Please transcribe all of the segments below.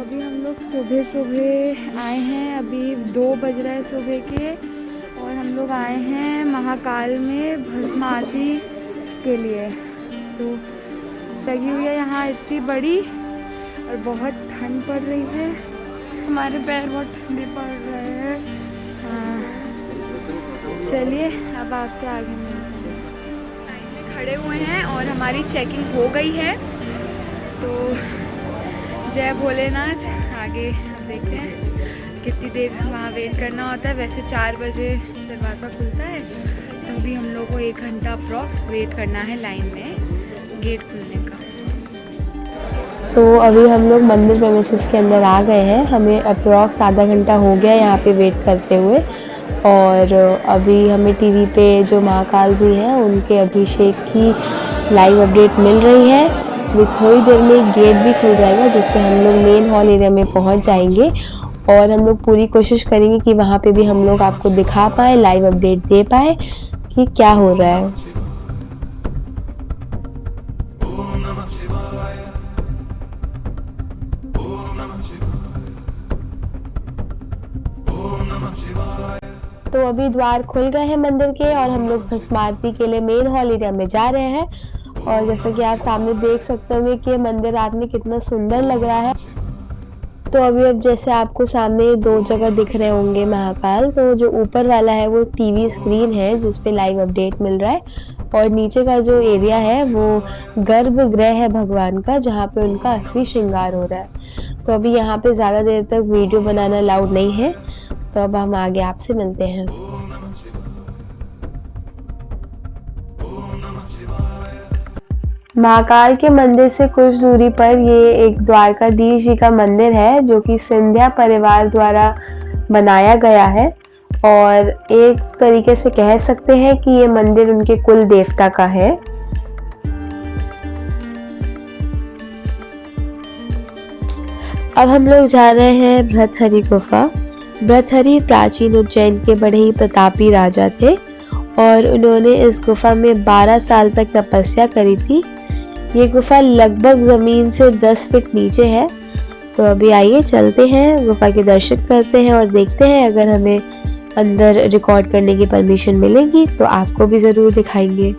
अभी हम लोग सुबह सुबह आए हैं, अभी 2 बज रहा है सुबह के, और हम लोग आए हैं महाकाल में भस्म आरती के लिए। तो लगी हुई है यहाँ इतनी बड़ी, और बहुत ठंड पड़ रही है, हमारे पैर बहुत ठंडे पड़ रहे हैं। चलिए अब आपसे आगे मिलते हैं। लाइन में खड़े हुए हैं और हमारी चेकिंग हो गई है, तो जय भोलेनाथ। आगे अब देखते हैं कितनी देर वहाँ वेट करना होता है। वैसे 4 बजे दरवाज़ा खुलता है, तो अभी हम लोग को 1 घंटा अप्रॉक्स वेट करना है लाइन में गेट खुलने का। तो अभी हम लोग मंदिर प्रेमिसेस के अंदर आ गए हैं। हमें अप्रॉक्स आधा घंटा हो गया यहाँ पे वेट करते हुए, और अभी हमें टीवी पे जो महाकाल जी हैं उनके अभिषेक की लाइव अपडेट मिल रही है। अभी थोड़ी देर में गेट भी खुल जाएगा, जिससे हम लोग मेन हॉल एरिया में पहुँच जाएंगे, और हम लोग पूरी कोशिश करेंगे कि वहाँ पे भी हम लोग आपको दिखा पाएँ, लाइव अपडेट दे पाएँ कि क्या हो रहा है। तो अभी द्वार खुल गए हैं मंदिर के, और हम लोग भस्म आरती के लिए मेन हॉल एरिया में जा रहे हैं। और जैसा कि आप सामने देख सकते होंगे कि मंदिर रात में कितना सुंदर लग रहा है। तो अभी अब जैसे आपको सामने 2 जगह दिख रहे होंगे महाकाल, तो जो ऊपर वाला है वो टीवी स्क्रीन है जिस पे लाइव अपडेट मिल रहा है, और नीचे का जो एरिया है वो गर्भगृह है भगवान का, जहाँ पे उनका असली श्रृंगार हो रहा है। तो अभी यहाँ पे ज़्यादा देर तक वीडियो बनाना अलाउड नहीं है, तो अब हम आगे आपसे मिलते हैं। महाकाल के मंदिर से कुछ दूरी पर ये एक द्वारकाधीश जी का मंदिर है, जो कि सिंधिया परिवार द्वारा बनाया गया है, और एक तरीके से कह सकते हैं कि ये मंदिर उनके कुल देवता का है। अब हम लोग जा रहे हैं भृतहरि गुफा। भृतहरि प्राचीन उज्जैन के बड़े ही प्रतापी राजा थे, और उन्होंने इस गुफा में 12 साल तक तपस्या करी थी। ये गुफा लगभग ज़मीन से 10 फीट नीचे है। तो अभी आइए चलते हैं, गुफा के दर्शन करते हैं, और देखते हैं अगर हमें अंदर रिकॉर्ड करने की परमिशन मिलेगी तो आपको भी ज़रूर दिखाएंगे।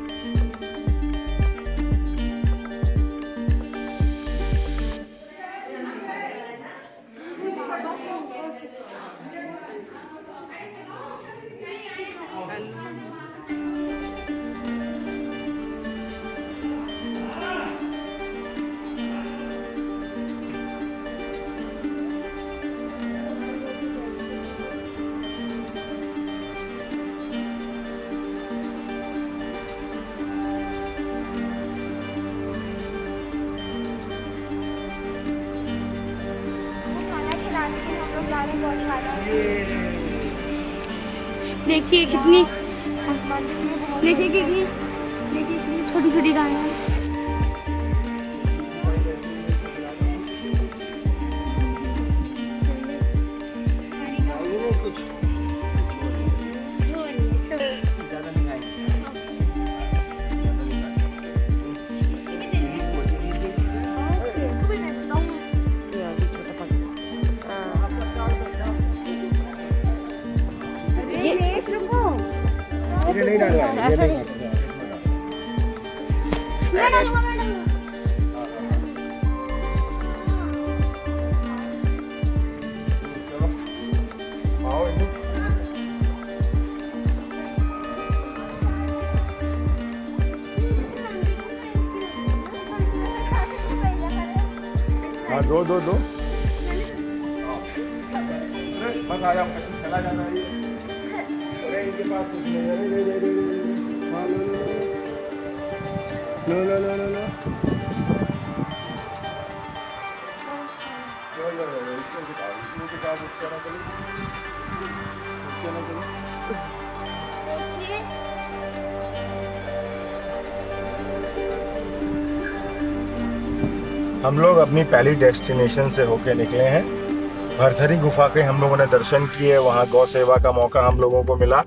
देखिए कितनी छोटी छोटी गाड़ियाँ। नहीं डालना है, ये नहीं। हाँ दो दो दो बस आ जाओ, चला जाना है। अरे इनके पास कुछ नहीं है। हाँ लो लो लो लो लो लो हम लोग अपनी पहली डेस्टिनेशन से होके निकले हैं। भरथरी गुफा के हम लोगों ने दर्शन किए, वहाँ गौ सेवा का मौका हम लोगों को मिला,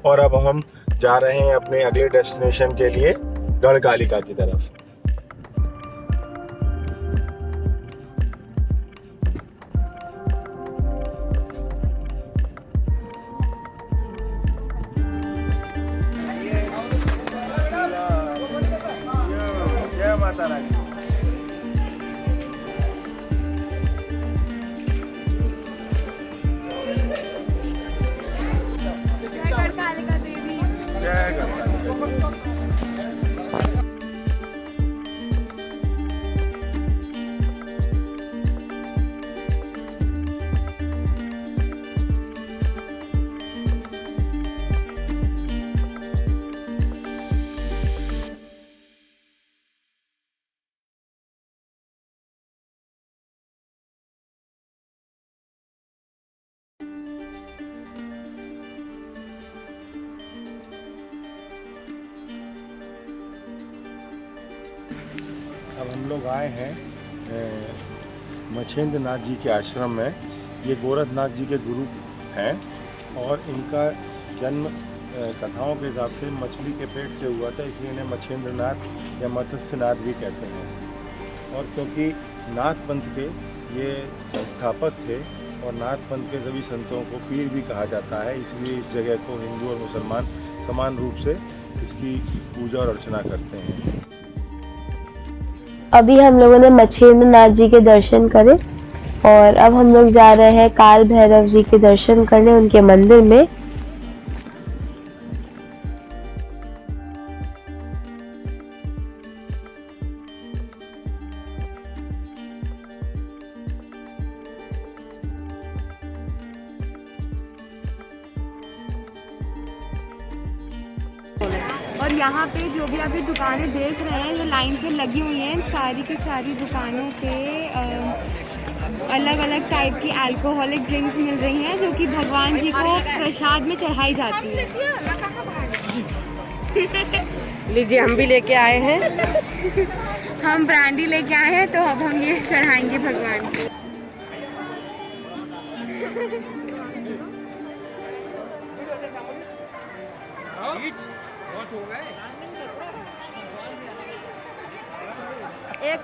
और अब हम जा रहे हैं अपने अगले डेस्टिनेशन के लिए गढ़कालिका की तरफ। माता रानी। जय गढ़कालिका। अब हम लोग आए हैं मछेंद्र नाथ जी के आश्रम में। ये गोरखनाथ जी के गुरु हैं और इनका जन्म कथाओं के हिसाब से मछली के पेट से हुआ था, इसलिए इन्हें मछेंद्र नाथ या मत्स्य नाथ भी कहते हैं। और क्योंकि नाथ पंथ के ये संस्थापक थे और नाथ पंथ के सभी संतों को पीर भी कहा जाता है, इसलिए इस जगह को हिंदू और मुसलमान समान रूप से इसकी पूजा और अर्चना करते हैं। अभी हम लोगों ने मछेंद्र नाथ जी के दर्शन करे और अब हम लोग जा रहे हैं काल भैरव जी के दर्शन करने उनके मंदिर में। और यहाँ पे जो भी अभी दुकानें देख रहे हैं जो लाइन से लगी हुई हैं, सारी की सारी दुकानों पे अलग अलग टाइप की अल्कोहलिक ड्रिंक्स मिल रही हैं जो कि भगवान जी को प्रसाद में चढ़ाई जाती है। लीजिए, हम भी लेके आए हैं। हम ब्रांडी लेके आए हैं, तो अब हम ये चढ़ाएंगे भगवान को। एक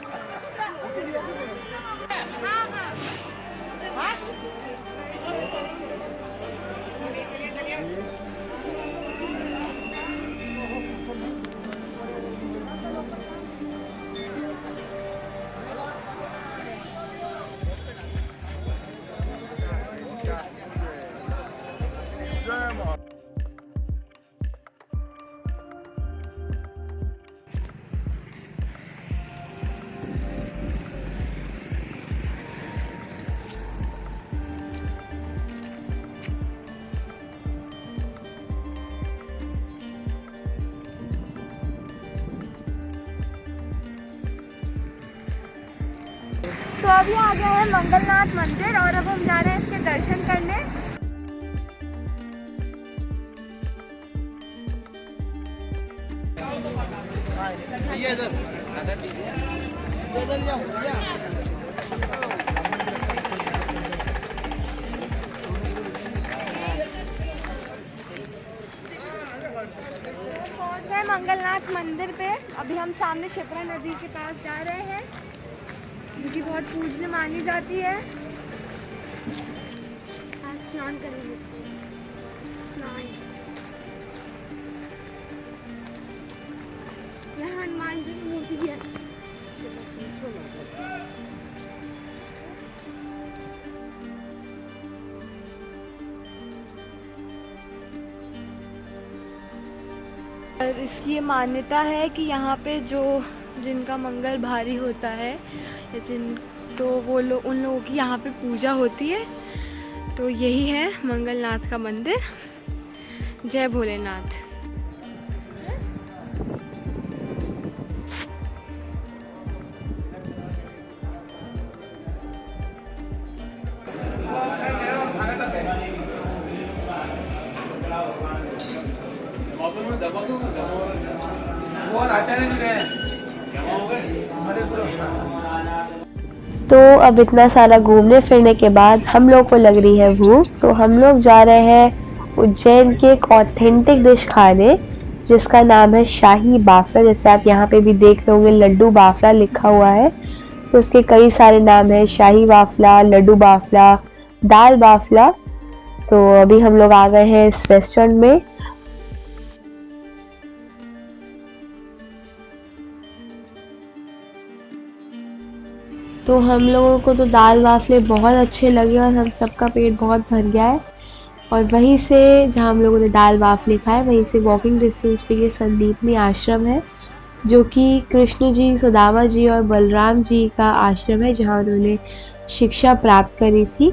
तो अभी आ गया है मंगलनाथ मंदिर और अब हम जा रहे हैं इसके दर्शन करने। पहुंच गए मंगलनाथ मंदिर पे। अभी हम सामने शिप्रा नदी के पास जा रहे हैं जो कि बहुत पूजनीय मानी जाती है। आज स्नान करेंगे। यहाँ हनुमान जी की मूर्ति है। और इसकी ये मान्यता है कि यहाँ पे जो जिनका मंगल भारी होता है तो वो लोग उन लोगों की यहाँ पे पूजा होती है। तो यही है मंगलनाथ का मंदिर। जय भोलेनाथ। तो अब इतना सारा घूमने फिरने के बाद हम लोग को लग रही है भूख, तो हम लोग जा रहे हैं उज्जैन के एक ऑथेंटिक डिश खाने जिसका नाम है शाही बाफला। जैसे आप यहाँ पे भी देख रहे होंगे लड्डू बाफला लिखा हुआ है, तो उसके कई सारे नाम है, शाही बाफला, लड्डू बाफला, दाल बाफला। तो अभी हम लोग आ गए हैं इस रेस्टोरेंट में। तो हम लोगों को तो दाल वाफले बहुत अच्छे लगे और हम सबका पेट बहुत भर गया है। और वहीं से जहाँ हम लोगों ने दाल वाफले खाए वहीं से वॉकिंग डिस्टेंस पे ये संदीपनी आश्रम है, जो कि कृष्ण जी, सुदामा जी और बलराम जी का आश्रम है, जहाँ उन्होंने शिक्षा प्राप्त करी थी।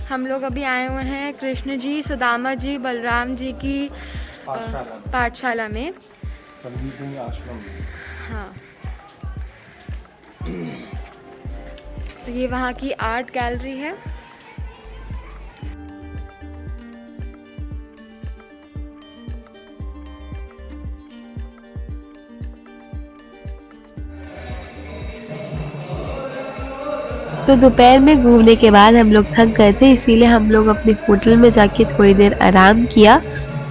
हम लोग अभी आए हुए हैं कृष्ण जी, सुदामा जी, बलराम जी की पाठशाला में, संदीपनी आश्रम में। हाँ। तो ये वहाँ की आर्ट गैलरी है। तो दोपहर में घूमने के बाद हम लोग थक गए थे, इसीलिए हम लोग अपने होटल में जाके थोड़ी देर आराम किया।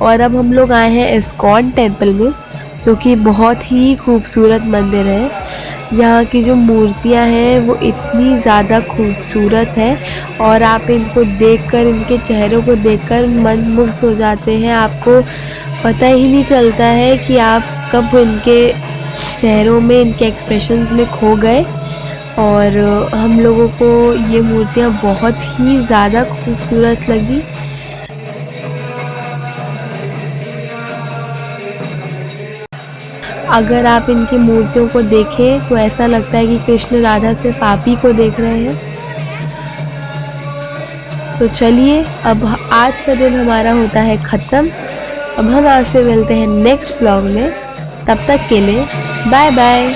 और अब हम लोग आए हैं इस्कॉन टेम्पल में, जो कि बहुत ही खूबसूरत मंदिर है। यहाँ की जो मूर्तियाँ हैं वो इतनी ज़्यादा खूबसूरत है और आप इनको देखकर, इनके चेहरों को देखकर मंत्रमुग्ध हो जाते हैं। आपको पता ही नहीं चलता है कि आप कब इनके चेहरों में, इनके एक्सप्रेशंस में खो गए। और हम लोगों को ये मूर्तियाँ बहुत ही ज़्यादा खूबसूरत लगी। अगर आप इनकी मूर्तियों को देखें तो ऐसा लगता है कि कृष्ण राधा सिर्फ आप ही को देख रहे हैं। तो चलिए, अब आज का दिन हमारा होता है ख़त्म। अब हम आपसे मिलते हैं नेक्स्ट व्लॉग में। तब तक के लिए बाय बाय।